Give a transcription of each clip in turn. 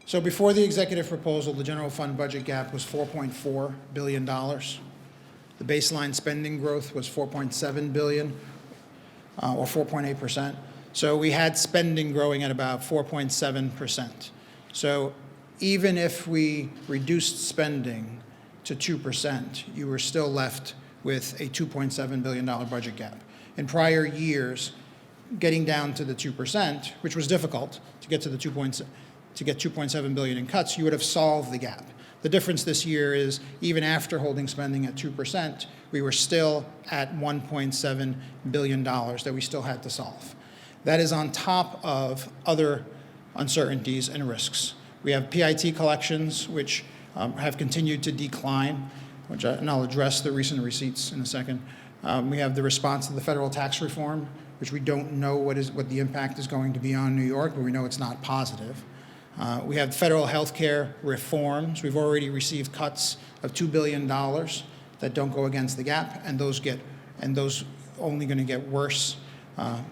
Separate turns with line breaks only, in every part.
So before the executive proposal, the general fund budget gap was $4.4 billion. The baseline spending growth was $4.7 billion, or 4.8%. So we had spending growing at about 4.7%. So even if we reduced spending to 2%, you were still left with a $2.7 billion budget gap. In prior years, getting down to the 2%, which was difficult to get to the to get 2.7 billion in cuts, you would have solved the gap. The difference this year is even after holding spending at 2%, we were still at $1.7 billion that we still had to solve. That is on top of other uncertainties and risks. We have PIT collections, which have continued to decline, and I'll address the recent receipts in a second. We have the response to the federal tax reform, which we don't know what the impact is going to be on New York, but we know it's not positive. We have federal health care reforms. We've already received cuts of $2 billion that don't go against the gap, and those only going to get worse.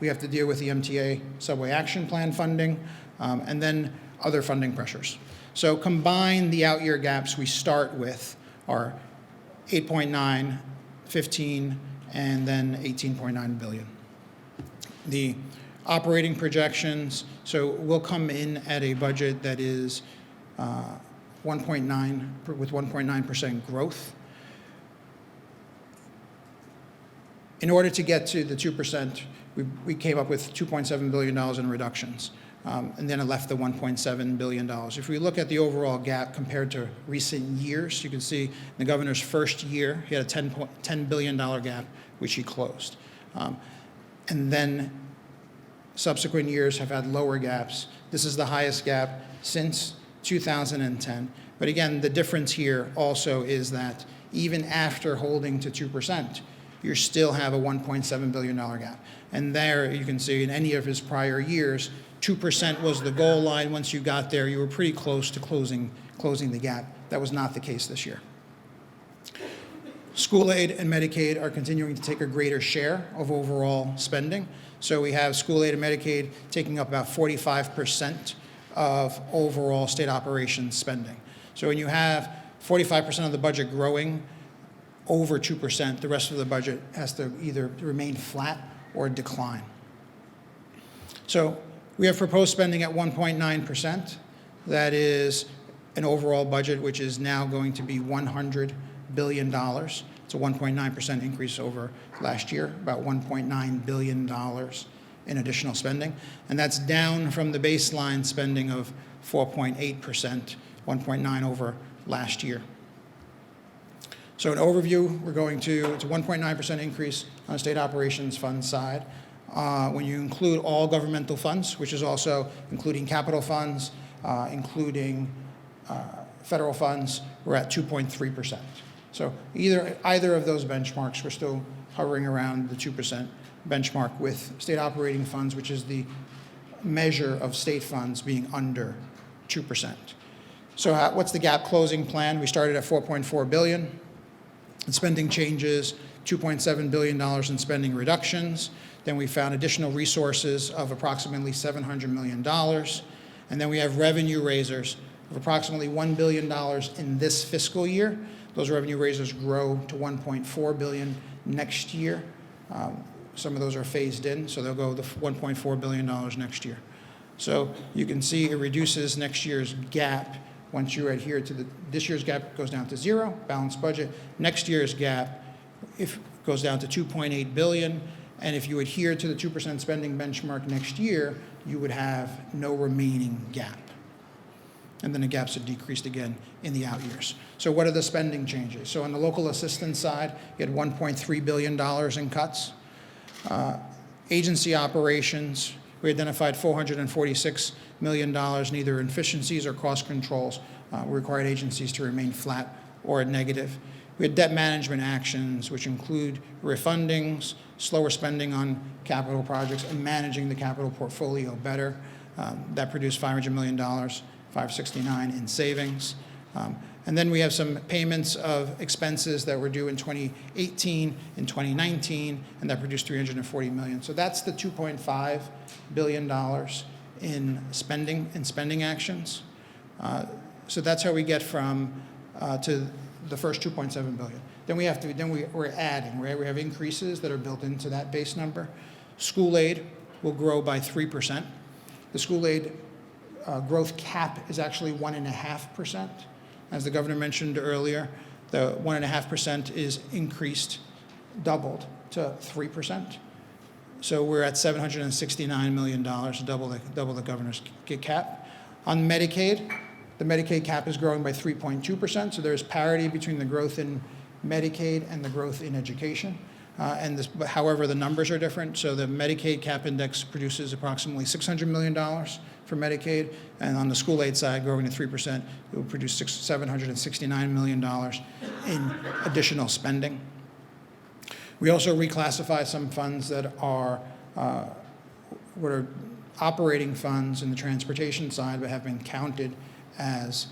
We have to deal with the MTA Subway Action Plan funding, and then other funding pressures. So combine the out-year gaps we start with are 8.9, 15, and then 18.9 billion. The operating projections, so we'll come in at a budget that is 1.9 with 1.9% growth. In order to get to the 2%, we came up with $2.7 billion in reductions, and then it left the $1.7 billion. If we look at the overall gap compared to recent years, you can see in the governor's first year, he had a $10 billion gap, which he closed. And then subsequent years have had lower gaps. This is the highest gap since 2010. But again, the difference here also is that even after holding to 2%, you still have a $1.7 billion gap. And there you can see in any of his prior years, 2% was the goal line. Once you got there, you were pretty close to closing the gap. That was not the case this year. School aid and Medicaid are continuing to take a greater share of overall spending. So we have school aid and Medicaid taking up about 45% of overall state operations spending. So when you have 45% of the budget growing over 2%, the rest of the budget has to either remain flat or decline. So we have proposed spending at 1.9%. That is an overall budget which is now going to be $100 billion. It's a 1.9% increase over last year, about $1.9 billion in additional spending. And that's down from the baseline spending of 4.8%, 1.9 over last year. So an overview, it's a 1.9% increase on the state operations fund side. When you include all governmental funds, which is also including capital funds, including federal funds, we're at 2.3%. So either of those benchmarks, we're still hovering around the 2% benchmark with state operating funds, which is the measure of state funds being under 2%. So what's the gap closing plan? We started at $4.4 billion. In spending changes, $2.7 billion in spending reductions. Then we found additional resources of approximately $700 million. And then we have revenue raisers of approximately $1 billion in this fiscal year. Those revenue raisers grow to $1.4 billion next year. Some of those are phased in, so they'll go to $1.4 billion next year. So you can see it reduces next year's gap. Once you adhere to this year's gap goes down to zero, balanced budget. Next year's gap goes down to $2.8 billion. And if you adhere to the 2% spending benchmark next year, you would have no remaining gap. And then the gaps have decreased again in the out years. So what are the spending changes? So on the local assistance side, you had $1.3 billion in cuts. Agency operations, we identified $446 million, neither efficiencies or cost controls. We required agencies to remain flat or negative. We had debt management actions, which include refundings, slower spending on capital projects, and managing the capital portfolio better. That produced $500 million. 569 in savings. And then we have some payments of expenses that were due in 2018 and 2019, and that produced $340 million. So that's the $2.5 billion in spending actions. So that's how we get from to the first 2.7 billion. Then we're adding, right? We have increases that are built into that base number. School aid will grow by 3%. The school aid growth cap is actually 1.5%. As the governor mentioned earlier, the 1.5% is increased, doubled to 3%. So we're at $769 million, double the governor's cap. On Medicaid, the Medicaid cap is growing by 3.2%. So there's parity between the growth in Medicaid and the growth in education. However, the numbers are different. So the Medicaid cap index produces approximately $600 million for Medicaid, and on the school aid side, growing at 3%, it will produce $769 million in additional spending. We also reclassify some funds that are what are operating funds in the transportation side, but have been counted as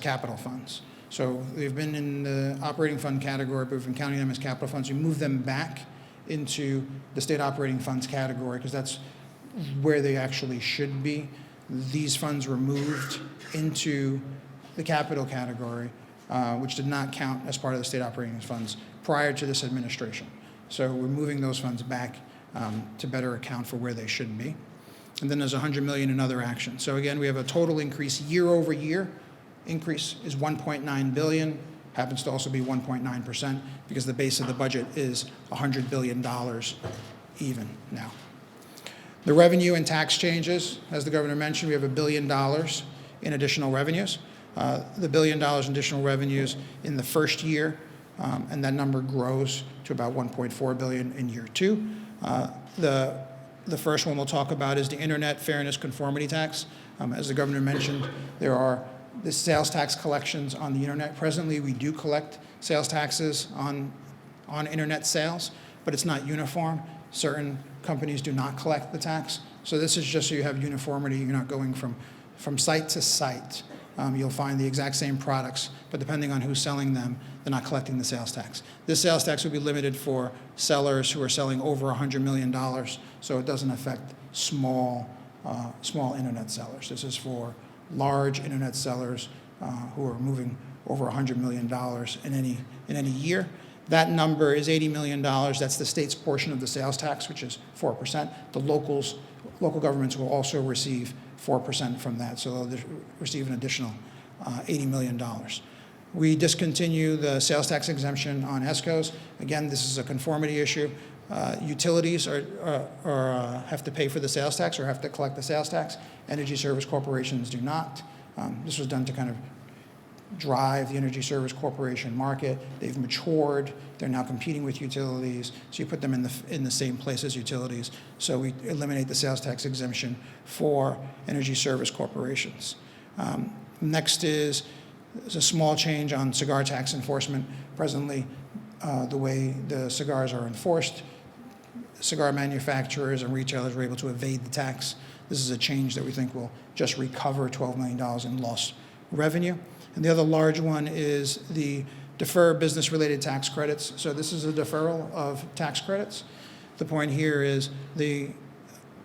capital funds. So they've been in the operating fund category, but we've been counting them as capital funds. We move them back into the state operating funds category because that's where they actually should be. These funds were moved into the capital category, which did not count as part of the state operating funds prior to this administration. So we're moving those funds back to better account for where they should be. And then there's $100 million in other actions. So again, we have a total increase year over year. Increase is $1.9 billion, happens to also be 1.9% because the base of the budget is $100 billion even now. The revenue and tax changes, as the governor mentioned, we have $1 billion in additional revenues. The $1 billion in additional revenues in the first year, and that number grows to about $1.4 billion in year two. The first one we'll talk about is the Internet Fairness Conformity Tax. As the governor mentioned, there are the sales tax collections on the internet. Presently, we do collect sales taxes on internet sales, but it's not uniform. Certain companies do not collect the tax. So this is just so you have uniformity. You're not going from site to site. You'll find the exact same products, but depending on who's selling them, they're not collecting the sales tax. This sales tax will be limited for sellers who are selling over $100 million, so it doesn't affect small internet sellers. This is for large internet sellers who are moving over $100 million in any year. That number is $80 million. That's the state's portion of the sales tax, which is 4%. The local governments will also receive 4% from that, so they'll receive an additional $80 million. We discontinue the sales tax exemption on ESCOs. Again, this is a conformity issue. Utilities have to pay for the sales tax or have to collect the sales tax. Energy service corporations do not. This was done to kind of drive the energy service corporation market. They've matured. They're now competing with utilities. So you put them in the same place as utilities. So we eliminate the sales tax exemption for energy service corporations. Next is a small change on cigar tax enforcement. Presently, the way the cigars are enforced, cigar manufacturers and retailers were able to evade the tax. This is a change that we think will just recover $12 million in lost revenue. And the other large one is the defer business-related tax credits. So this is a deferral of tax credits. The point here is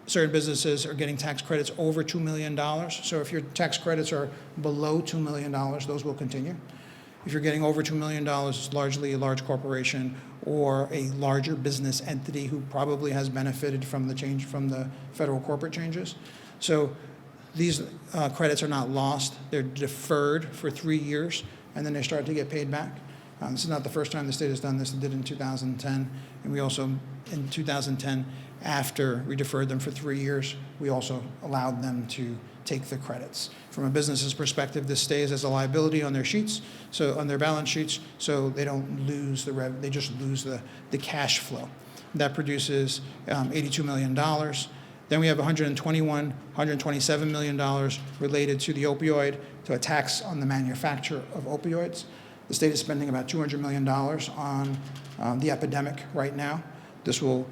certain businesses are getting tax credits over $2 million. So if your tax credits are below $2 million, those will continue. If you're getting over $2 million, it's largely a large corporation or a larger business entity who probably has benefited from the change from the federal corporate changes. So these credits are not lost. They're deferred for 3 years, and then they start to get paid back. This is not the first time the state has done this. It did in 2010, and we also, in 2010, after we deferred them for 3 years, we also allowed them to take the credits. From a business's perspective, this stays as a liability on their sheets, so on their balance sheets, so they don't lose they just lose the cash flow. That produces $82 million. Then we have $127 million related to the opioid, to a tax on the manufacture of opioids. The state is spending about $200 million on the epidemic right now. This will,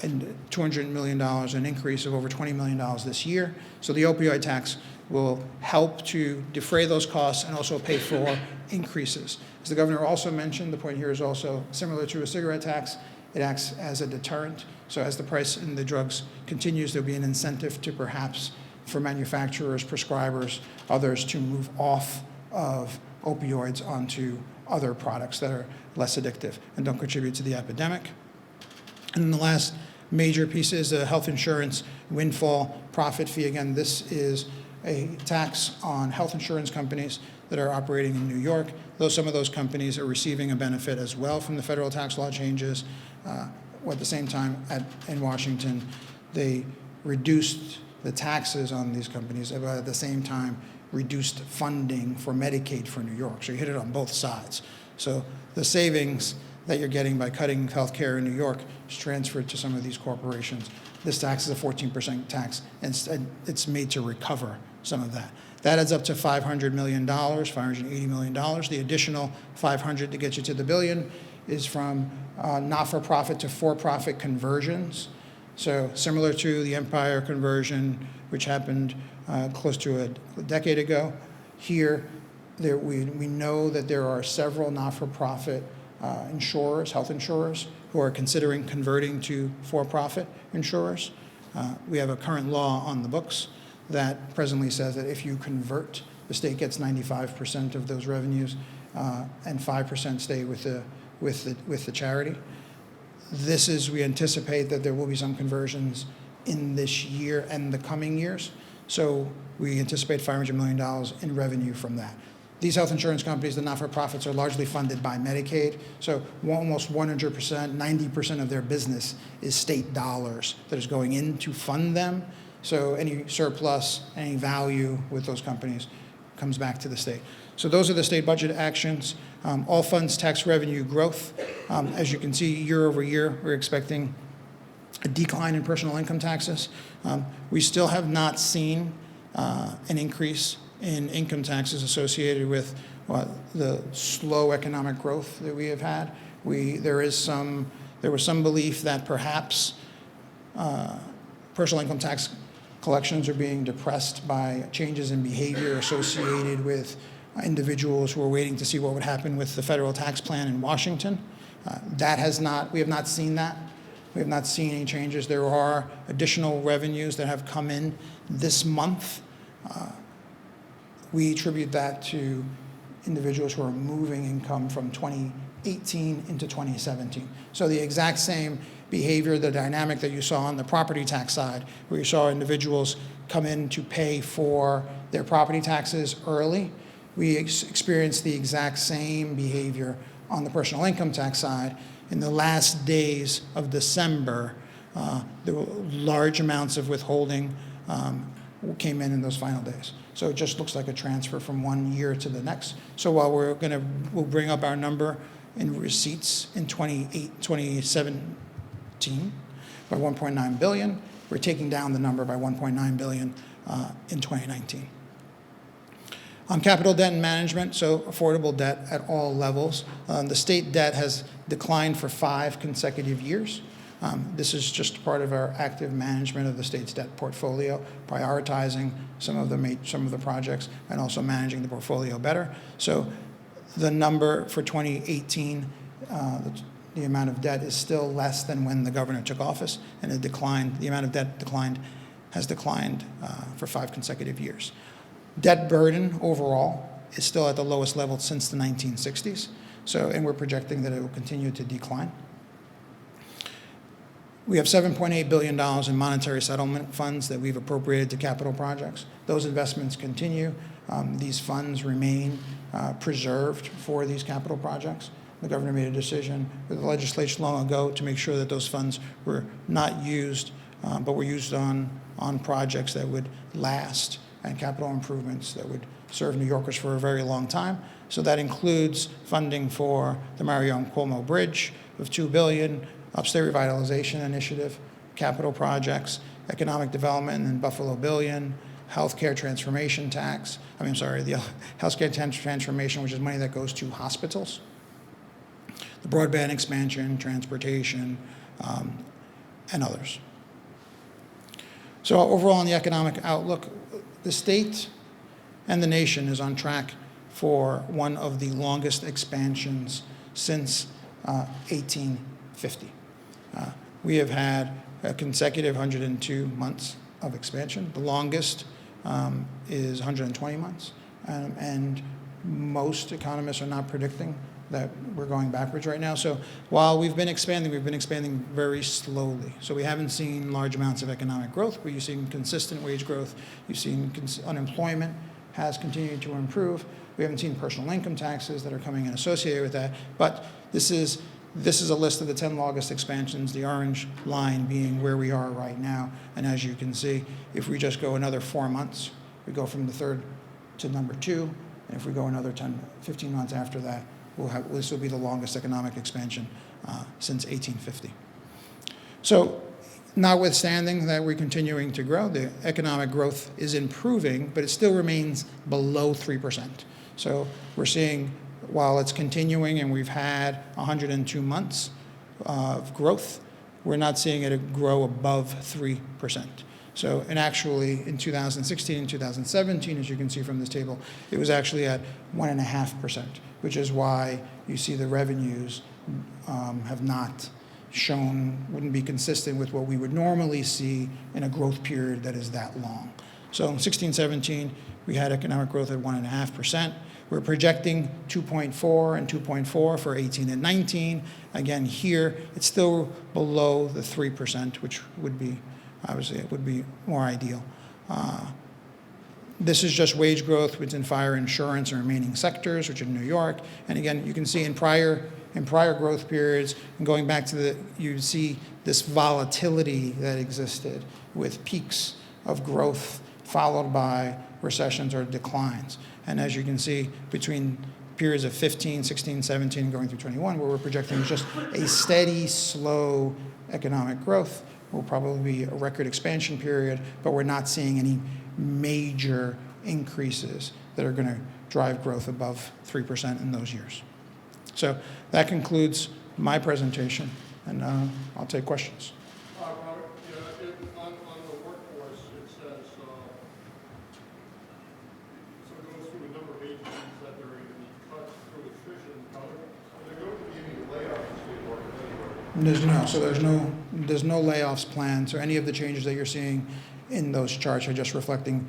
and $200 million, an increase of over $20 million this year. So the opioid tax will help to defray those costs and also pay for increases. As the governor also mentioned, the point here is also similar to a cigarette tax. It acts as a deterrent. So as the price in the drugs continues, there'll be an incentive to perhaps for manufacturers, prescribers, others to move off of opioids onto other products that are less addictive and don't contribute to the epidemic. And the last major piece is a health insurance windfall profit fee. Again, this is a tax on health insurance companies that are operating in New York, though some of those companies are receiving a benefit as well from the federal tax law changes. At the same time, in Washington, they reduced the taxes on these companies, but at the same time, reduced funding for Medicaid for New York. So you hit it on both sides. So the savings that you're getting by cutting health care in New York is transferred to some of these corporations. This tax is a 14% tax, and it's made to recover some of that. That adds up to $500 million, $580 million. The additional $500 to get you to the billion is from not-for-profit to for-profit conversions. So similar to the Empire conversion, which happened close to a decade ago, here we know that there are several not-for-profit insurers, health insurers, who are considering converting to for-profit insurers. We have a current law on the books that presently says that if you convert, the state gets 95% of those revenues, and 5% stay with the charity. We anticipate that there will be some conversions in this year and the coming years. So we anticipate $500 million in revenue from that. These health insurance companies, the not-for-profits, are largely funded by Medicaid. So almost 100%, 90% of their business is state dollars that is going in to fund them. So any surplus, any value with those companies comes back to the state. So those are the state budget actions. All funds tax revenue growth. As you can see, year over year, we're expecting a decline in personal income taxes. We still have not seen an increase in income taxes associated with the slow economic growth that we have had. There was some belief that perhaps personal income tax collections are being depressed by changes in behavior associated with individuals who are waiting to see what would happen with the federal tax plan in Washington. We have not seen that. We have not seen any changes. There are additional revenues that have come in this month. We attribute that to individuals who are moving income from 2018 into 2017. So the exact same behavior, the dynamic that you saw on the property tax side, where you saw individuals come in to pay for their property taxes early, we experienced the exact same behavior on the personal income tax side. In the last days of December, there were large amounts of withholding came in those final days. So it just looks like a transfer from one year to the next. So while we'll bring up our number in receipts in 2017 by 1.9 billion, we're taking down the number by 1.9 billion in 2019. On capital debt and management, so affordable debt at all levels. The state debt has declined for 5 consecutive years. This is just part of our active management of the state's debt portfolio, prioritizing some of the projects and also managing the portfolio better. So the number for 2018, the amount of debt is still less than when the governor took office, and the amount of debt has declined for 5 consecutive years. Debt burden overall is still at the lowest level since the 1960s, and we're projecting that it will continue to decline. We have $7.8 billion in monetary settlement funds that we've appropriated to capital projects. Those investments continue. These funds remain preserved for these capital projects. The governor made a decision with the legislature long ago to make sure that those funds were not used, but were used on projects that would last and capital improvements that would serve New Yorkers for a very long time. So that includes funding for the Cuomo Bridge of $2 billion, Upstate Revitalization Initiative, capital projects, economic development in Buffalo billion, healthcare transformation tax. The healthcare transformation, which is money that goes to hospitals, the broadband expansion, transportation, and others. So overall, in the economic outlook, the state and the nation is on track for one of the longest expansions since 1850. We have had a consecutive 102 months of expansion, the longest is 120 months. And most economists are not predicting that we're going backwards right now. So while we've been expanding very slowly. So we haven't seen large amounts of economic growth, but you've seen consistent wage growth. You've seen unemployment has continued to improve. We haven't seen personal income taxes that are coming in associated with that. But this is a list of the 10 longest expansions, the orange line being where we are right now. And as you can see, if we just go another 4 months, we go from the third to number 2. And if we go another 10, 15 months after that, this will be the longest economic expansion since 1850. So notwithstanding that we're continuing to grow, the economic growth is improving, but it still remains below 3%. So we're seeing, while it's continuing and we've had 102 months of growth, we're not seeing it grow above 3%. So, and actually in 2016 and 2017, as you can see from this table, it was actually at 1.5%, which is why you see the revenues have not shown, wouldn't be consistent with what we would normally see in a growth period that is that long. So in 16, 17, we had economic growth at 1.5%. We're projecting 2.4 and 2.4 for 18 and 19. Again, here, it's still below the 3%, which would be, obviously, it would be more ideal. This is just wage growth within fire insurance and remaining sectors, which are New York. And again, you can see in prior growth periods, and going back to you see this volatility that existed with peaks of growth followed by recessions or declines. And as you can see, between periods of 15, 16, 17, going through 21, where we're projecting just a steady, slow economic growth, will probably be a record expansion period, but we're not seeing any major increases that are going to drive growth above 3% in those years. So that concludes my presentation, and I'll take questions.
Robert, on the workforce, it says, so it goes through a number of agencies that there are going to be cuts through attrition. Are there going to be any layoffs in state work anywhere?
There's no layoffs planned, so any of the changes that you're seeing in those charts are just reflecting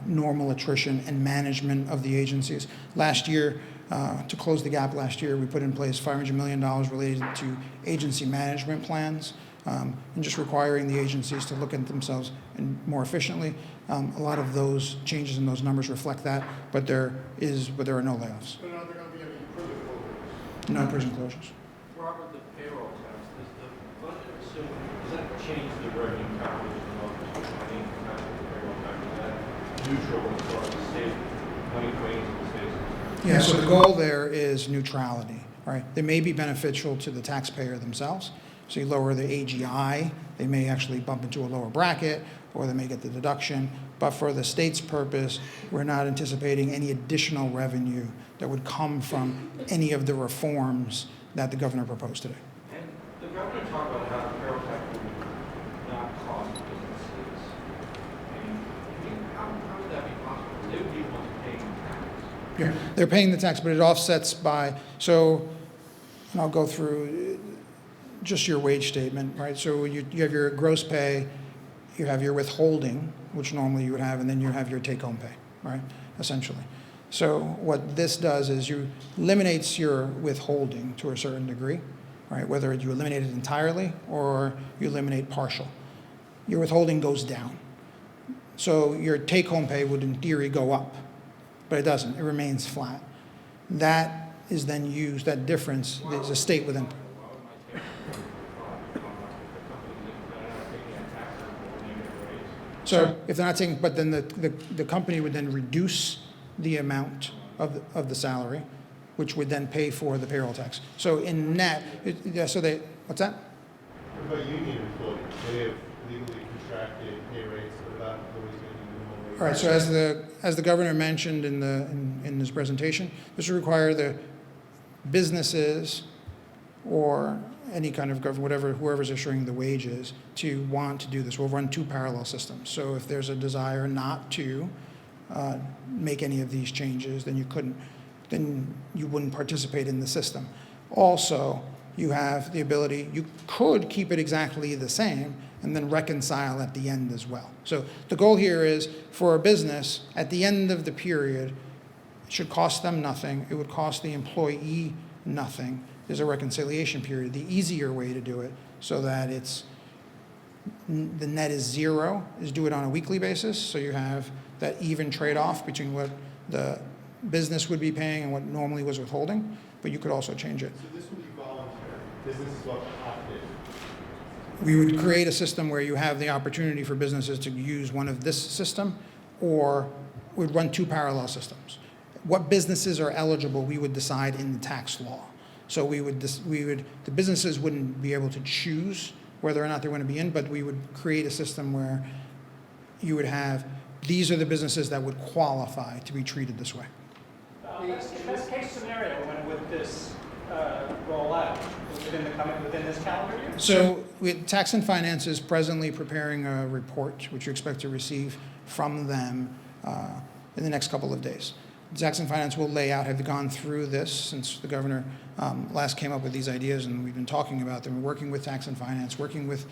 normal attrition and management of the agencies. Last year, to close the gap last year, we put in place $500 million related to agency management plans and just requiring the agencies to look at themselves and more efficiently. A lot of those changes in those numbers reflect that, but there are no layoffs.
So now there going to be any prison closures?
No prison closures.
Robert, the payroll tax, does the budget assume, does that change the revenue calculation of the payroll tax? Is that neutral as far as the state money going into the states?
Yeah, so the goal there is neutrality, right? They may be beneficial to the taxpayer themselves. So you lower the AGI, they may actually bump into a lower bracket, or they may get the deduction. But for the state's purpose, we're not anticipating any additional revenue that would come from any of the reforms that the governor proposed today.
And the governor talked about how the payroll tax would not cost businesses. How would that be possible? They would be the ones paying the tax.
Yeah, they're paying the tax, but it offsets by, so, and I'll go through just your wage statement, right? So you have your gross pay, you have your withholding, which normally you would have, and then you have your take-home pay, right, essentially. So what this does is you eliminates your withholding to a certain degree, right, whether you eliminate it entirely or you eliminate partial. Your withholding goes down. So your take-home pay would, in theory, go up, but it doesn't. It remains flat. That is then used, that difference, is a state within. So if they're not taking, but then the company would then reduce the amount of the salary, which would then pay for the payroll tax. So in net, so they, what's that?
What about union employees? They have legally contracted pay rates about employees getting minimum wage.
All right, so as the governor mentioned in his presentation, this would require the businesses or any kind of government, whoever's issuing the wages, to want to do this. We'll run two parallel systems. So if there's a desire not to make any of these changes, then you wouldn't participate in the system. Also, you have the ability, you could keep it exactly the same and then reconcile at the end as well. So the goal here is for a business, at the end of the period, it should cost them nothing. It would cost the employee nothing. There's a reconciliation period. The easier way to do it so that the net is zero is do it on a weekly basis. So you have that even trade-off between what the business would be paying and what normally was withholding, but you could also change it.
So this would be voluntary. Businesses will opt in.
We would create a system where you have the opportunity for businesses to use one of this system, or we'd run two parallel systems. What businesses are eligible, we would decide in the tax law. So the businesses wouldn't be able to choose whether or not they want to be in, but we would create a system where you would have, these are the businesses that would qualify to be treated this way.
Best case scenario, when would this roll out? Within this calendar year?
So Tax and Finance is presently preparing a report, which you expect to receive from them in the next couple of days. Tax and Finance will lay out, have gone through this since the governor last came up with these ideas, and we've been talking about them. We're working with Tax and Finance, working with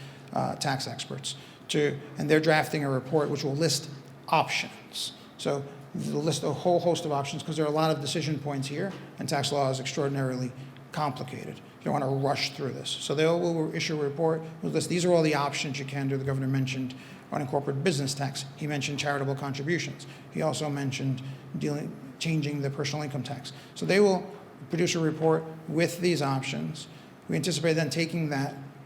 tax experts, and they're drafting a report which will list options. So they'll list a whole host of options because there are a lot of decision points here, and tax law is extraordinarily complicated. You don't want to rush through this. So they will issue a report. We'll list, these are all the options you can do. The governor mentioned unincorporated business tax. He mentioned charitable contributions. He also mentioned changing the personal income tax. So they will produce a report with these options. We anticipate then taking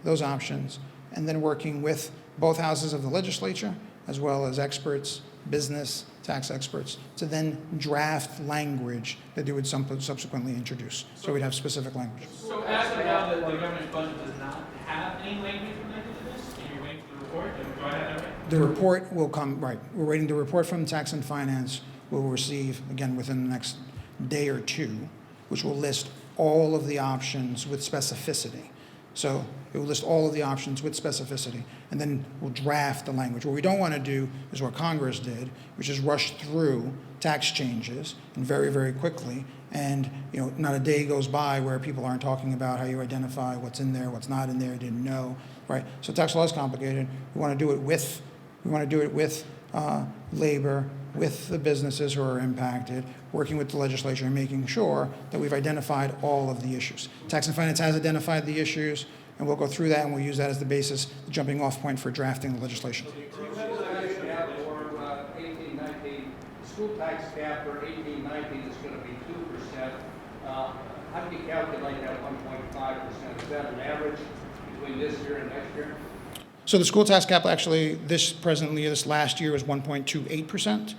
those options and then working with both houses of the legislature, as well as experts, business, tax experts, to then draft language that they would subsequently introduce. So we'd have specific language.
So as of now, the governor's budget does not have any language related to this? And you're waiting for the report? Do I have that right?
The report will come, right. We're waiting. The report from Tax and Finance we'll receive, again, within the next day or two, which will list all of the options with specificity. So it will list all of the options with specificity, and then we'll draft the language. What we don't want to do is what Congress did, which is rush through tax changes and very, very quickly, and not a day goes by where people aren't talking about how you identify what's in there, what's not in there, didn't know, right? So tax law is complicated. We want to do it with labor, with the businesses who are impacted, working with the legislature and making sure that we've identified all of the issues. Tax and Finance has identified the issues, and we'll go through that, and we'll use that as the basis, the jumping off point for drafting the legislation.
So you have a cap for 18-19, school tax cap for 18-19 is going to be 2%. How do you calculate that 1.5%? Is that an average between this year and next year?
So the school tax cap actually, this last year was 1.28%.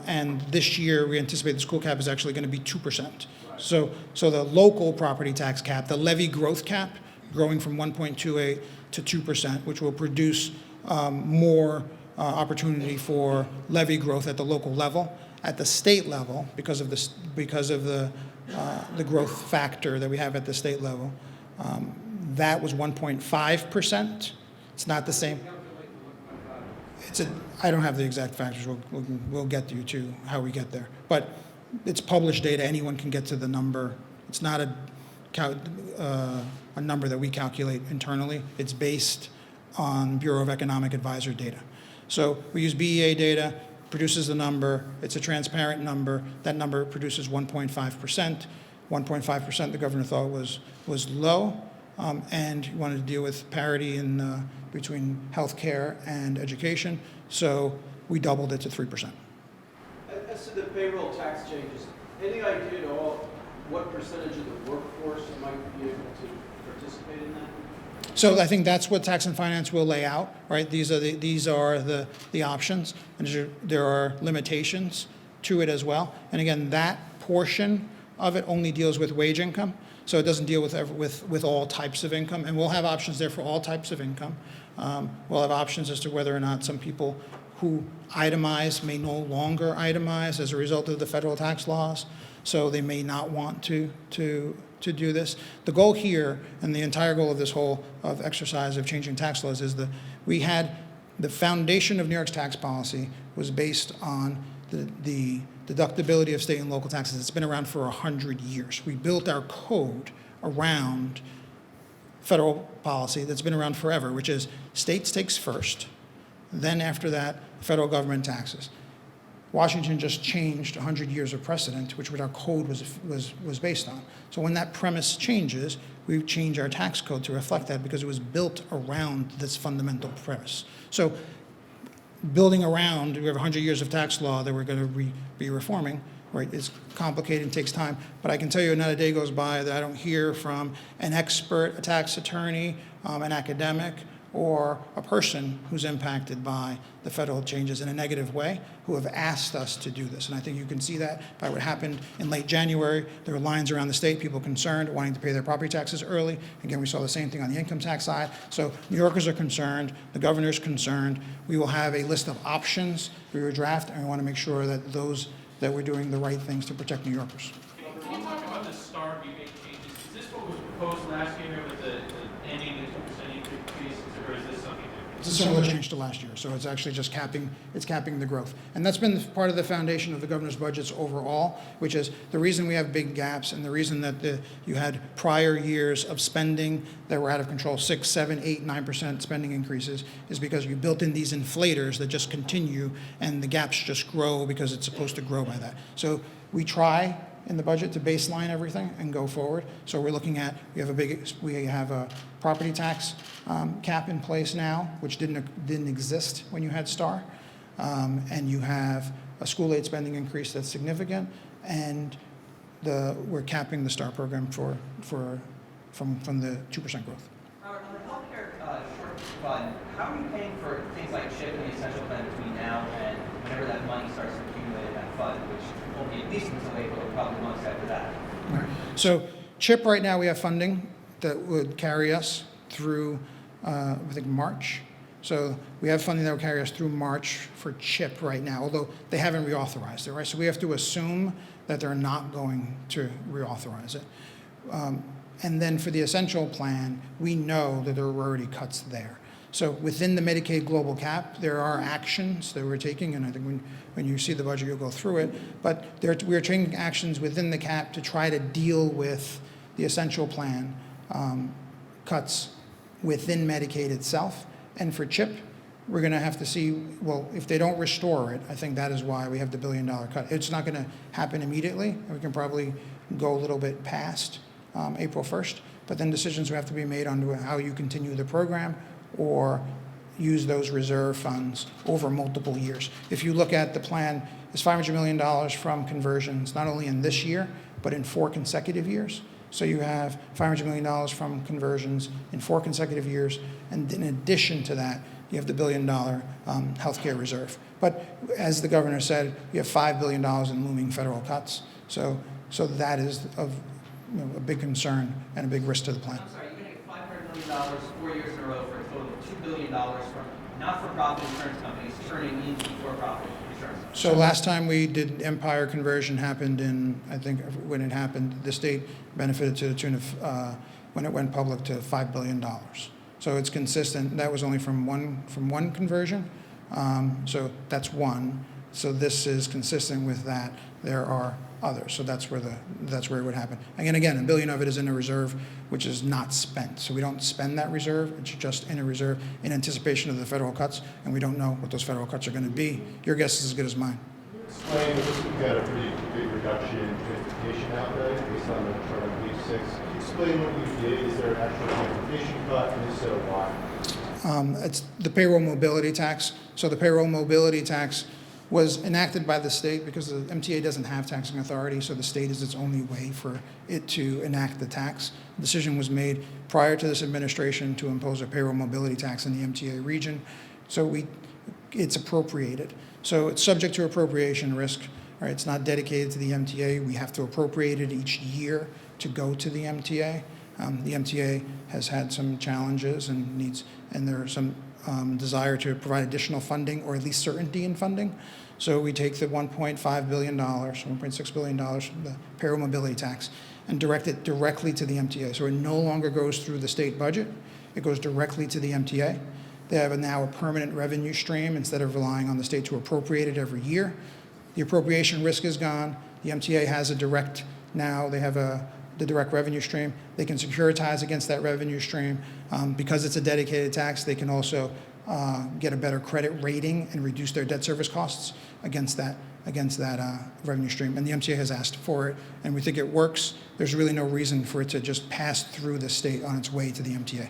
And this year, we anticipate the school cap is actually going to be 2%. So the local property tax cap, the levy growth cap, growing from 1.28 to 2%, which will produce more opportunity for levy growth at the local level. At the state level, because of the growth factor that we have at the state level, that was 1.5%. It's not the same. I don't have the exact factors. We'll get you to how we get there. But it's published data. Anyone can get to the number. It's not a number that we calculate internally. It's based on Bureau of Economic Advisor data. So we use BEA data, produces the number. It's a transparent number. That number produces 1.5%. 1.5% the governor thought was low, and he wanted to deal with parity in between healthcare and education. So we doubled it to 3%.
As to the payroll tax changes, any idea at all what percentage of the workforce might be able to participate in that?
So I think that's what Tax and Finance will lay out, right? These are the options, and there are limitations to it as well. And again, that portion of it only deals with wage income, so it doesn't deal with all types of income. And we'll have options there for all types of income. We'll have options as to whether or not some people who itemize may no longer itemize as a result of the federal tax laws, so they may not want to do this. The goal here, and the entire goal of this whole exercise of changing tax laws, is we had the foundation of New York's tax policy was based on the deductibility of state and local taxes. It's been around for 100 years. We built our code around federal policy that's been around forever, which is states takes first, then after that, the federal government taxes. Washington just changed 100 years of precedent, which what our code was based on. So when that premise changes, we change our tax code to reflect that because it was built around this fundamental premise. So building around, we have 100 years of tax law that we're going to be reforming, right? It's complicated and takes time, but I can tell you not a day goes by that I don't hear from an expert, a tax attorney, an academic, or a person who's impacted by the federal changes in a negative way who have asked us to do this. And I think you can see that by what happened in late January. There were lines around the state, people concerned, wanting to pay their property taxes early. Again, we saw the same thing on the income tax side. So New Yorkers are concerned, the governor's concerned. We will have a list of options we will draft, and we want to make sure that that we're doing the right things to protect New Yorkers.
Can you talk about the STAR rebate changes? Is this what was proposed last year with the ending the 2% increase, or is this something different?
It's a similar change to last year, so it's actually just capping the growth. And that's been part of the foundation of the governor's budgets overall, which is the reason we have big gaps and the reason that you had prior years of spending that were out of control, 6, 7, 8, 9% spending increases, is because you built in these inflators that just continue and the gaps just grow because it's supposed to grow by that. So we try in the budget to baseline everything and go forward. So we're looking at, we have a property tax cap in place now, which didn't exist when you had STAR. And you have a school aid spending increase that's significant, and we're capping the STAR program from the 2% growth.
Robert, on the healthcare short fund, how are you paying for things like CHIP and the essential plan between now and whenever that money starts to accumulate in that fund, which won't be at least until April, probably months after that?
Right. So CHIP right now we have funding that would carry us through I think March. So we have funding that will carry us through March for CHIP right now, although they haven't reauthorized it, right? So we have to assume that they're not going to reauthorize it. And then for the essential plan, we know that there are already cuts there. So within the Medicaid global cap, there are actions that we're taking, and I think when you see the budget, you'll go through it. But we're taking actions within the cap to try to deal with the essential plan cuts within Medicaid itself. And for CHIP, we're going to have to see, well, if they don't restore it, I think that is why we have the $1 billion cut. It's not going to happen immediately. We can probably go a little bit past April 1st, but then decisions will have to be made on how you continue the program or use those reserve funds over multiple years. If you look at the plan, it's $500 million from conversions, not only in this year, but in 4 consecutive years. So you have $500 million from conversions in 4 consecutive years, and in addition to that, you have the $1 billion healthcare reserve. But as the governor said, you have $5 billion in looming federal cuts. So that is of a big concern and a big risk to the plan.
I'm sorry, you're going to get $500 million 4 years in a row for a total of $2 billion from not-for-profit insurance companies turning into for-profit insurance companies.
So last time we did Empire conversion happened in, I think when it happened, the state benefited to the tune of, when it went public, to $5 billion. So it's consistent. That was only from one conversion. So that's one. So this is consistent with that. There are others. So that's where it would happen. Again, $1 billion of it is in a reserve, which is not spent. So we don't spend that reserve. It's just in a reserve in anticipation of the federal cuts, and we don't know what those federal cuts are going to be. Your guess is as good as mine.
Explain that we've got a pretty big reduction in transportation outlay based on the chart on page 6. Explain what you did. Is there an actual transportation cut, and if so, why?
It's the payroll mobility tax. So the payroll mobility tax was enacted by the state because the MTA doesn't have taxing authority, so the state is its only way for it to enact the tax. The decision was made prior to this administration to impose a payroll mobility tax in the MTA region, so it's appropriated. So it's subject to appropriation risk. Right? It's not dedicated to the MTA. We have to appropriate it each year to go to the MTA. The MTA has had some challenges and there are some desire to provide additional funding or at least certainty in funding. So we take the $1.5 billion, $1.6 billion from the payroll mobility tax and direct it directly to the MTA. So it no longer goes through the state budget. It goes directly to the MTA. They have now a permanent revenue stream instead of relying on the state to appropriate it every year. The appropriation risk is gone. The MTA has a direct, now they have a the direct revenue stream. They can securitize against that revenue stream. Because it's a dedicated tax, they can also get a better credit rating and reduce their debt service costs against that revenue stream. And the MTA has asked for it, and we think it works. There's really no reason for it to just pass through the state on its way to the MTA.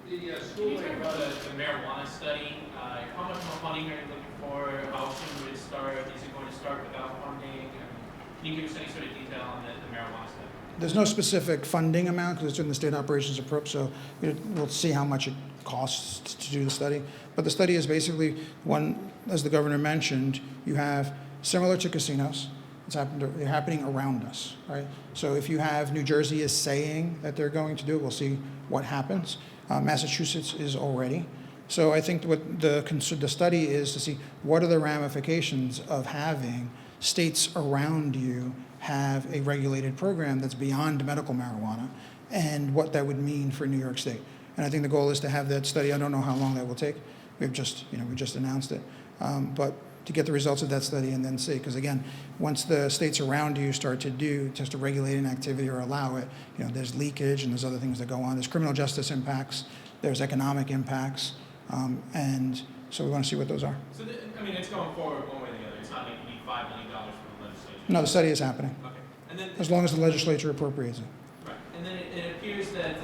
The
Can
school
you talk
aid
about the marijuana study? How much more funding are you looking for? How soon would it start? Is it going to start without funding? Can you give us any sort of detail on the marijuana study?
There's no specific funding amount because it's in the state operations approach, so we'll see how much it costs to do the study. But the study is basically one, as the governor mentioned, you have similar to casinos. They're happening around us, right? So if you have New Jersey is saying that they're going to do it, we'll see what happens. Massachusetts is already. So I think what the study is to see what are the ramifications of having states around you have a regulated program that's beyond medical marijuana and what that would mean for New York State. And I think the goal is to have that study. I don't know how long that will take. We just announced it. But to get the results of that study and then see, because again, once the states around you start to do just a regulating activity or allow it, there's leakage and there's other things that go on. There's criminal justice impacts, there's economic impacts, and so we want to see what those are.
So, it's going forward one way or the other. It's not like you need $5 million from the legislature.
No, the study is happening,
Okay. And then,
as long as the legislature appropriates it.
right. And then it appears that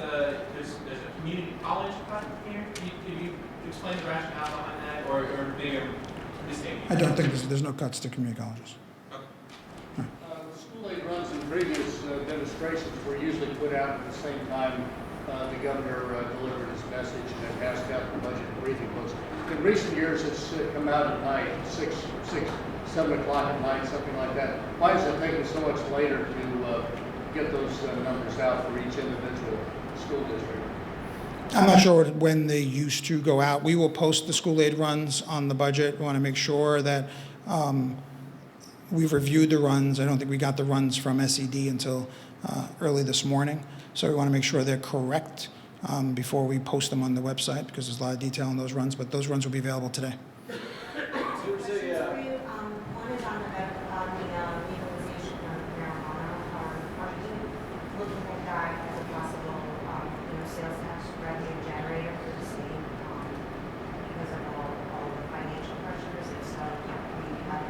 there's a community college cut here. Can you explain the rationale behind that, or bigger mistake?
I don't think there's no cuts to community colleges.
The school aid runs in previous demonstrations were usually put out at the same time the governor delivered his message and passed out the budget briefing books. In recent years, it's come out at night, 7 o'clock at night, something like that. Why is it taking so much later to get those numbers out for each individual school district?
I'm not sure when they used to go out. We will post the school aid runs on the budget. We want to make sure that we've reviewed the runs. I don't think we got the runs from SED until early this morning. So we want to make sure they're correct before we post them on the website because there's a lot of detail in those runs, but those runs will be available today.
There's
One is on the legalization of marijuana. Are you looking at that as a possible, sales tax revenue generator for the state because of all the financial pressures? If so, we have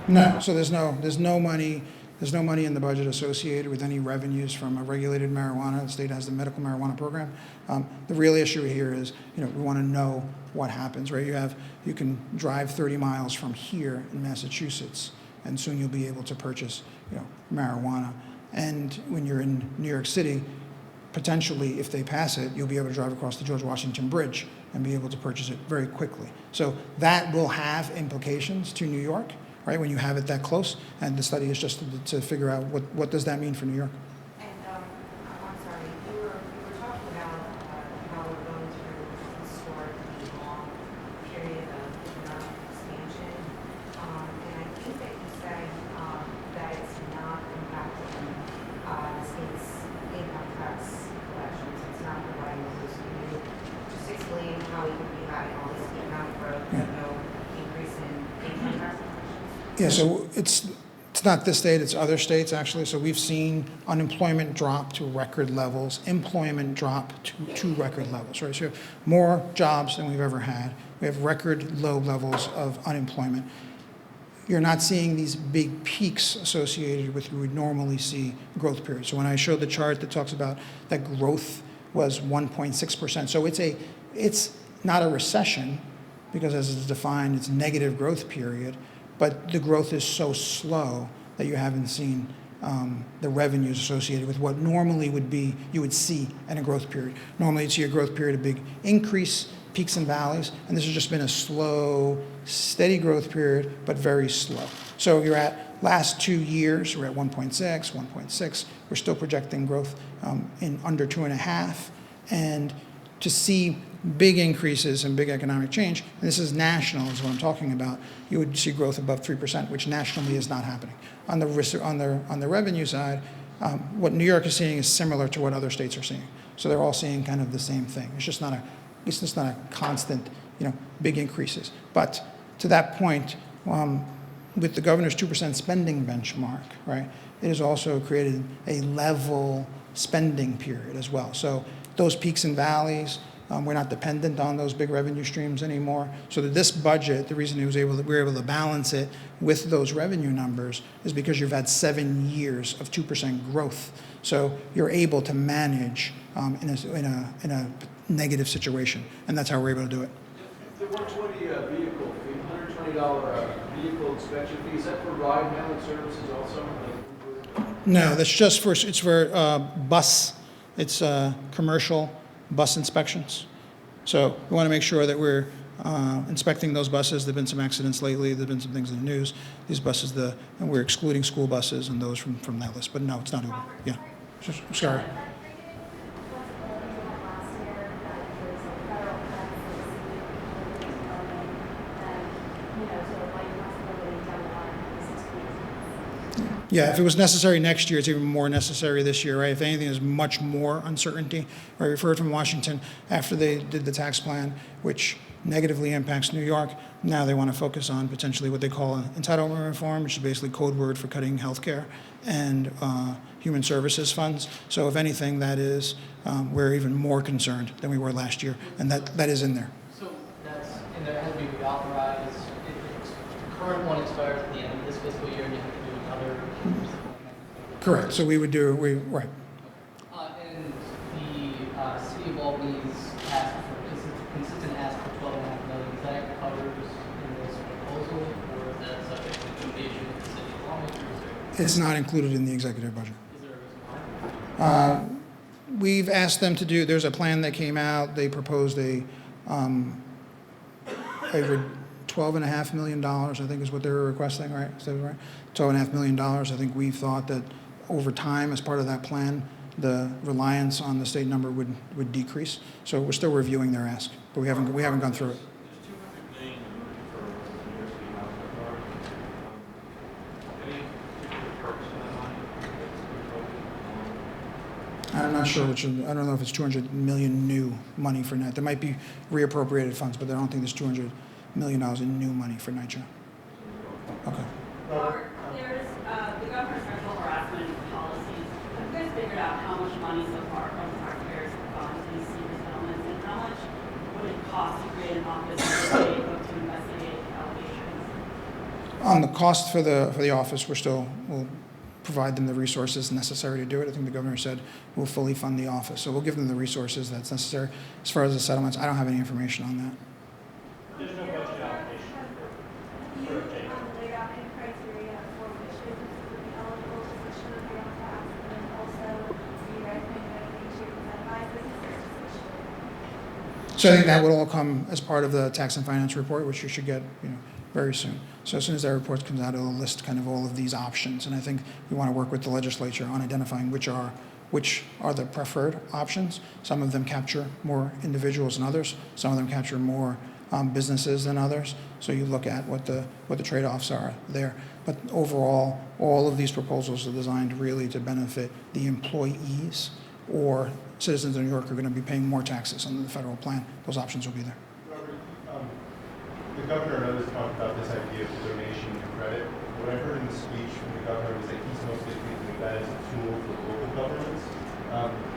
No, so there's no money. There's no money in the budget associated with any revenues from a regulated marijuana. The state has the medical marijuana program. The real issue here is, we want to know what happens, right? You can drive 30 miles from here in Massachusetts, and soon you'll be able to purchase, marijuana. And when you're in New York City, potentially, if they pass it, you'll be able to drive across the George Washington Bridge and be able to purchase it very quickly. So that will have implications to New York, right, when you have it that close, and the study is just to figure out what does that mean for New York.
And I'm sorry, you were talking about how we're going through a historically long period of economic expansion, and I think that you said that it's not impacting the state's income tax collections. It's not providing a boost. Can you just explain how we could be having all this economic growth and no increase in income tax collections?
Yeah, so it's not this state, it's other states actually. So we've seen unemployment drop to record levels, employment drop to record levels, right? So we have more jobs than we've ever had. We have record low levels of unemployment. You're not seeing these big peaks associated with what we would normally see growth periods. So when I showed the chart that talks about that growth was 1.6%. So it's not a recession because as it's defined, it's negative growth period. But the growth is so slow that you haven't seen the revenues associated with what normally you would see in a growth period. Normally you'd see a growth period, a big increase, peaks and valleys, and this has just been a slow, steady growth period, but very slow. So you're at last 2 years, we're at 1.6. We're still projecting growth in under 2.5, and to see big increases and big economic change, and this is national is what I'm talking about, you would see growth above 3%, which nationally is not happening. On the revenue side, what New York is seeing is similar to what other states are seeing. So they're all seeing kind of the same thing. It's just not a constant, big increases. But to that point, with the governor's 2% spending benchmark, right, it has also created a level spending period as well. So those peaks and valleys, we're not dependent on those big revenue streams anymore. So that this budget, the reason we were able to balance it with those revenue numbers is because you've had 7 years of 2% growth. So you're able to manage in a negative situation, and that's how we're able to do it.
The 120 vehicle fee, $120 vehicle inspection fee, is that for ride hailing services also?
No, that's just for, it's for bus, it's commercial bus inspections. So we want to make sure that we're inspecting those buses. There've been some accidents lately, there've been some things in the news. These buses, and we're excluding school buses and those from that list, but no, it's not. Yeah, sorry. Yeah, if it was necessary next year, it's even more necessary this year, right? If anything, there's much more uncertainty. Right? We've heard from Washington after they did the tax plan, which negatively impacts New York. Now they want to focus on potentially what they call entitlement reform, which is basically code word for cutting healthcare and human services funds. So if anything, that is, we're even more concerned than we were last year, and that is in there.
So that's in there, has to be reauthorized. The current one expires at the end of this fiscal year, and you have to do another.
Correct. So we would do, right.
And the city of Albany's ask for, consistent ask for $12.5 million, is that covered in this proposal, or is that subject to negotiation with the city of Albany, or is there?
It's not included in the executive budget.
Is there a reason why?
We've asked them to do, there's a plan that came out, they proposed a $12.5 million, I think is what they were requesting, right? Is that right? $12.5 million. I think we thought that over time, as part of that plan, the reliance on the state number would decrease. So we're still reviewing their ask, but we haven't gone through it.
There's $200 million for the university housing authority. Any particular purpose of that money?
I'm not sure I don't know if it's 200 million new money for NYCHA. There might be reappropriated funds, but I don't think there's $200 million in new money for NYCHA. Okay.
Robert, there's the governor's sexual harassment policies. Have you guys figured out how much money so far from taxpayers have gone to these secret settlements, and how much would it cost to create an office in the state to investigate allegations?
On the cost for the office, we'll provide them the resources necessary to do it. I think the governor said we'll fully fund the office, so we'll give them the resources that's necessary. As far as the settlements, I don't have any information on that.
There's no budget allocation for a pay.
laid out any criteria for which businesses would be eligible to switch to the payroll tax, and then also, do you guys think that we should incentivize businesses to switch?
So I think that would all come as part of the tax and finance report, which you should get, very soon. So as soon as that report comes out, it'll list kind of all of these options, and I think we want to work with the legislature on identifying which are the preferred options. Some of them capture more individuals than others. Some of them capture more businesses than others. So you look at what the trade-offs are there. But overall, all of these proposals are designed really to benefit the employees or citizens of New York who are going to be paying more taxes under the federal plan. Those options will be there.
Robert, the governor and others talked about this idea of donation and credit. What I heard in the speech from the governor was that he's mostly thinking of that as a tool for local governments.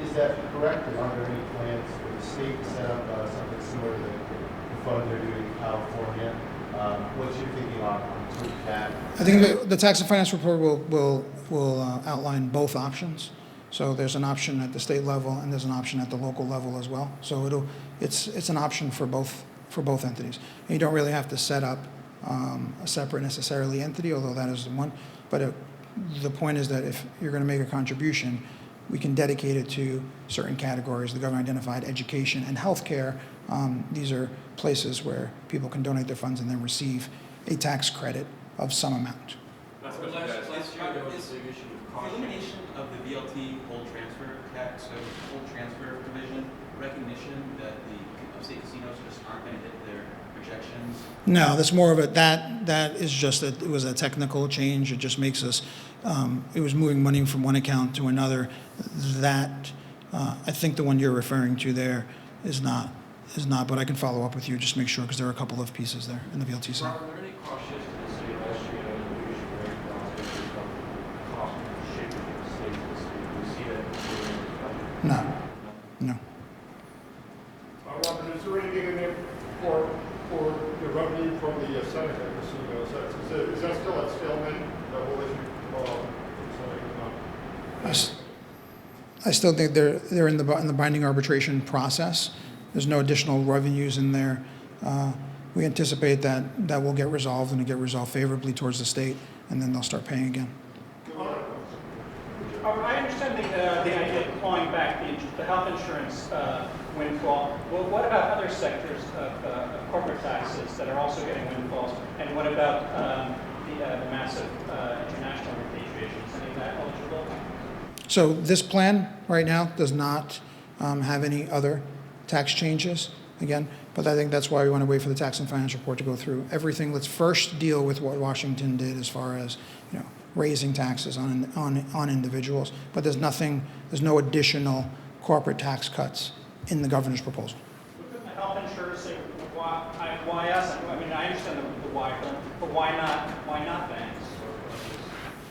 Is that correct, or are there any plans for the state to set up something similar to the fund they're doing in California? What's your thinking on that?
I think the tax and finance report will outline both options. So there's an option at the state level and there's an option at the local level as well. So it's an option for both entities. And you don't really have to set up a separate necessarily entity, although that is the one. But the point is that if you're going to make a contribution, we can dedicate it to certain categories. The governor identified education and healthcare. These are places where people can donate their funds and then receive a tax credit of some amount.
Last year there was a big issue with cost.
Elimination of the VLT hold transfer tax, so hold transfer provision, recognition that the upstate casinos just aren't going to hit their projections.
No, that's more of a, that is just that it was a technical change. It just makes us, it was moving money from one account to another. That, I think the one you're referring to there is not, but I can follow up with you just to make sure, because there are a couple of pieces there in the VLT side.
Robert, were there any cost shifts to the city last year
I still think they're in the binding arbitration process. There's no additional revenues in there. We anticipate that will get resolved and get resolved favorably towards the state, and then they'll start paying again.
I understand the idea of clawing back the health insurance windfall. Well, what about other sectors of corporate taxes that are also getting windfalls? And what about the massive international repatriations? Any of that eligible?
So this plan right now does not have any other tax changes, again, but I think that's why we want to wait for the tax and finance report to go through everything. Let's first deal with what Washington did as far as, raising taxes on individuals, but there's no additional corporate tax cuts in the governor's proposal.
Couldn't the health insurers say, why us? I mean, I understand the why, but why not banks?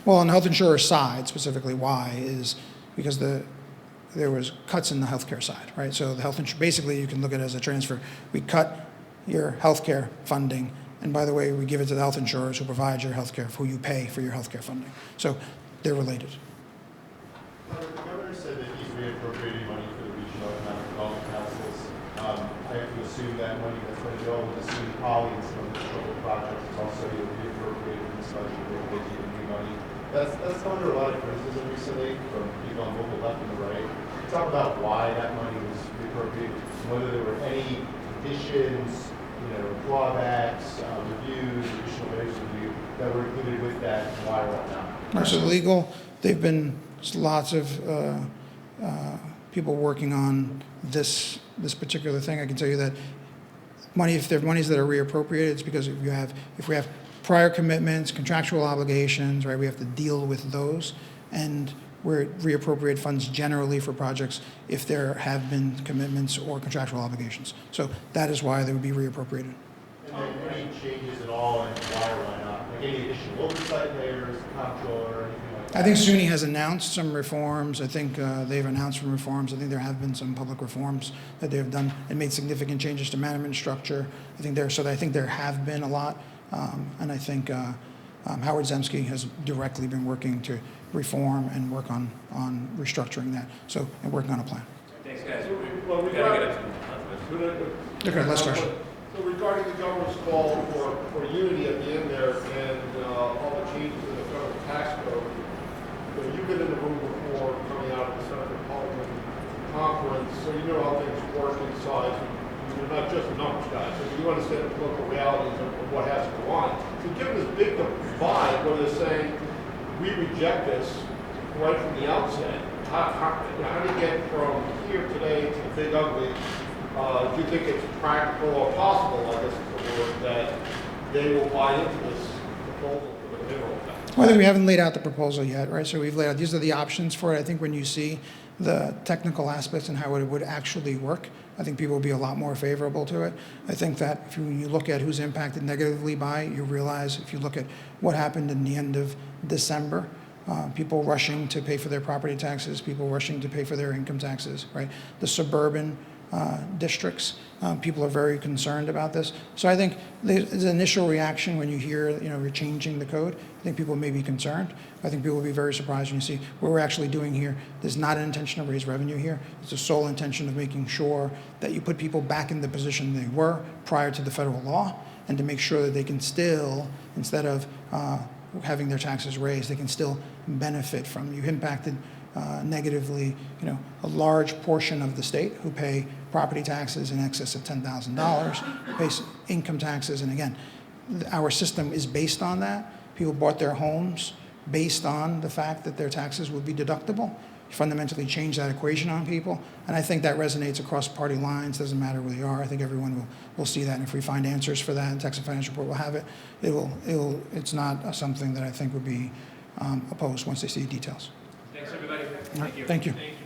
Well, on the health insurer side, specifically why, is because there was cuts in the healthcare side, right? So the basically you can look at it as a transfer. We cut your healthcare funding, and by the way, we give it to the health insurers who provide your healthcare, who you pay for your healthcare funding. So they're related.
The governor said that he's reappropriating money for the regional economic development councils. I have to assume that money that's going to go with the SUNY Poly and some of the troubled projects is also reappropriated in this budget or making new money. That's come under a lot of criticism recently from people on both the left and the right. Talk about why that money was reappropriated, whether there were any additions, drawbacks, reviews, additional layers of review that were included with that, and why or why not.
So legal, they've been lots of people working on this particular thing. I can tell you that if there are monies that are reappropriated, it's because if we have prior commitments, contractual obligations, right, we have to deal with those, and we reappropriate funds generally for projects if there have been commitments or contractual obligations. So that is why they would be reappropriated.
And any changes at all, and why or why not? Like any additional oversight layers, comptroller, or anything like that?
I think SUNY has announced some reforms. I think they've announced some reforms. I think there have been some public reforms that they have done and made significant changes to management structure. I think there have been a lot, and I think Howard Zemsky has directly been working to reform and work on restructuring that. So, and working on a plan.
Thanks, guys.
Well,
Okay, last question.
So regarding the governor's call for unity at the end there and all the changes in the federal tax code, you've been in the room before coming out of the Senate Republican conference, so you know how things work inside. You're not just a numbers guy, so you understand the political realities of what has to go on. So given this big divide where they're saying, we reject this right from the outset, how do you get from here today to the big ugly? Do you think it's practical or possible, I guess is the word, that they will buy into this proposal for the mineral tax?
Well, I think we haven't laid out the proposal yet, right? So we've laid out, these are the options for it. I think when you see the technical aspects and how it would actually work, I think people will be a lot more favorable to it. I think that when you look at who's impacted negatively by it, you realize if you look at what happened in the end of December, people rushing to pay for their property taxes, people rushing to pay for their income taxes, right? The suburban districts, people are very concerned about this. So I think there's an initial reaction when you hear, we're changing the code. I think people may be concerned. I think people will be very surprised when you see what we're actually doing here. There's not an intention to raise revenue here. It's the sole intention of making sure that you put people back in the position they were prior to the federal law, and to make sure that they can still, instead of having their taxes raised, they can still benefit from. You've impacted negatively, a large portion of the state who pay property taxes in excess of $10,000, pay income taxes, and again, our system is based on that. People bought their homes based on the fact that their taxes would be deductible. You fundamentally change that equation on people, and I think that resonates across party lines. Doesn't matter where they are. I think everyone will see that, and if we find answers for that, and Tax and Finance Report will have it. It's not something that I think would be opposed once they see details.
Thanks, everybody.
All right, thank you.
Thank you.